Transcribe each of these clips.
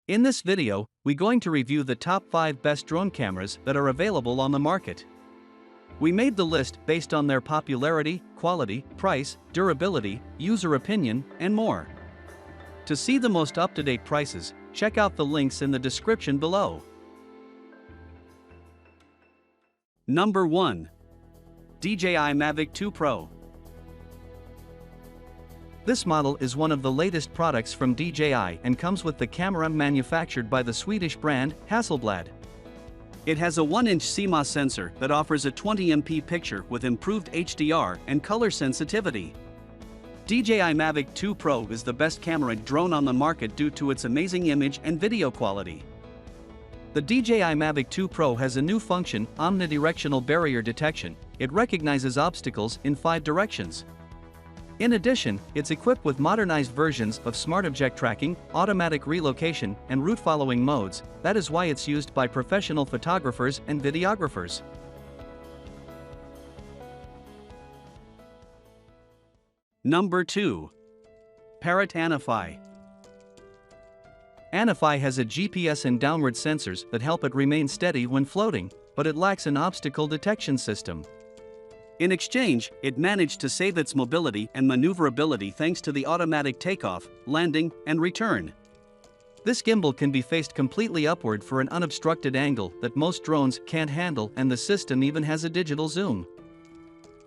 In this video, we're going to review the top 5 best drone cameras that are available on the market. We made the list based on their popularity, quality, price, durability, user opinion, and more. To see the most up-to-date prices, check out the links in the description below. Number 1. DJI Mavic 2 Pro. This model is one of the latest products from DJI and comes with the camera manufactured by the Swedish brand Hasselblad. It has a 1-inch CMOS sensor that offers a 20MP picture with improved HDR and color sensitivity. DJI Mavic 2 Pro is the best camera drone on the market due to its amazing image and video quality. The DJI Mavic 2 Pro has a new function, omnidirectional barrier detection. It recognizes obstacles in 5 directions. In addition, it's equipped with modernized versions of smart object tracking, automatic relocation, and route following modes. That is why it's used by professional photographers and videographers. Number 2. Parrot Anafi. Anafi has a GPS and downward sensors that help it remain steady when floating, but it lacks an obstacle detection system. In exchange, it managed to save its mobility and maneuverability thanks to the automatic takeoff, landing, and return. This gimbal can be faced completely upward for an unobstructed angle that most drones can't handle, and the system even has a digital zoom.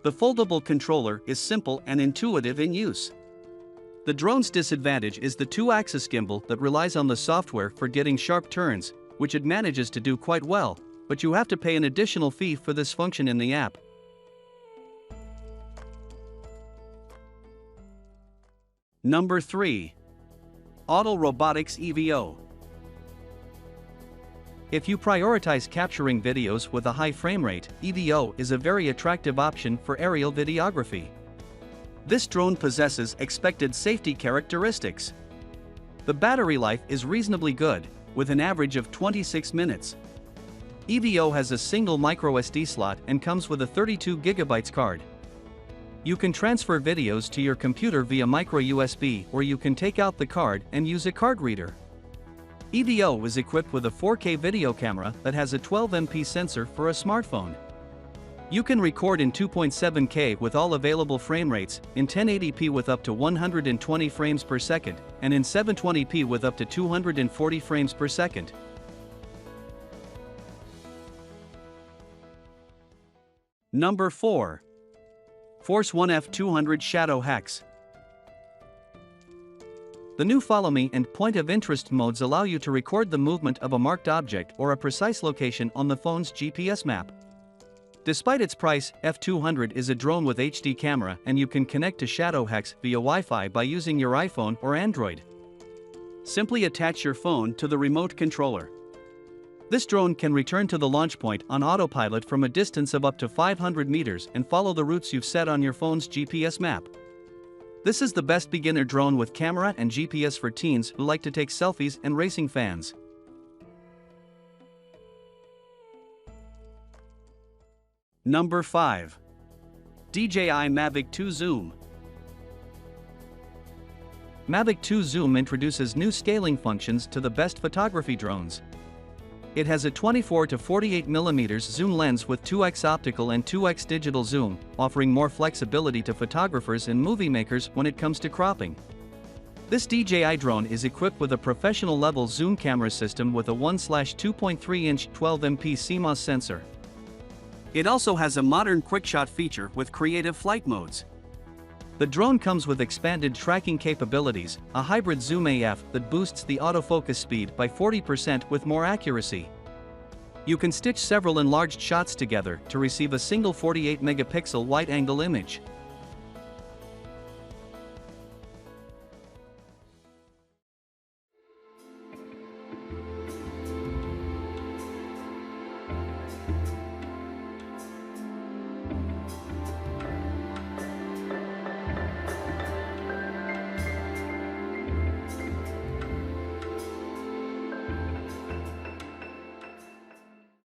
The foldable controller is simple and intuitive in use. The drone's disadvantage is the 2-axis gimbal that relies on the software for getting sharp turns, which it manages to do quite well, but you have to pay an additional fee for this function in the app. Number 3. Autel Robotics EVO. If you prioritize capturing videos with a high frame rate, EVO is a very attractive option for aerial videography. This drone possesses expected safety characteristics. The battery life is reasonably good, with an average of 26 minutes. EVO has a single microSD slot and comes with a 32GB card. You can transfer videos to your computer via micro USB, or you can take out the card and use a card reader. EVO is equipped with a 4K video camera that has a 12MP sensor for a smartphone. You can record in 2.7K with all available frame rates, in 1080p with up to 120 frames per second, and in 720p with up to 240 frames per second. Number 4. Force 1 F200 Shadow Hex. The new Follow Me and Point of Interest modes allow you to record the movement of a marked object or a precise location on the phone's GPS map. Despite its price, F200 is a drone with HD camera, and you can connect to Shadow Hex via Wi-Fi by using your iPhone or Android. Simply attach your phone to the remote controller. This drone can return to the launch point on autopilot from a distance of up to 500 meters and follow the routes you've set on your phone's GPS map. This is the best beginner drone with camera and GPS for teens who like to take selfies and racing fans. Number 5. DJI Mavic 2 Zoom. Mavic 2 Zoom introduces new scaling functions to the best photography drones. It has a 24 to 48mm zoom lens with 2x optical and 2x digital zoom, offering more flexibility to photographers and movie makers when it comes to cropping. This DJI drone is equipped with a professional-level zoom camera system with a 1/2.3-inch 12MP CMOS sensor. It also has a modern quick-shot feature with creative flight modes. The drone comes with expanded tracking capabilities, a hybrid zoom AF that boosts the autofocus speed by 40% with more accuracy. You can stitch several enlarged shots together to receive a single 48-megapixel wide-angle image.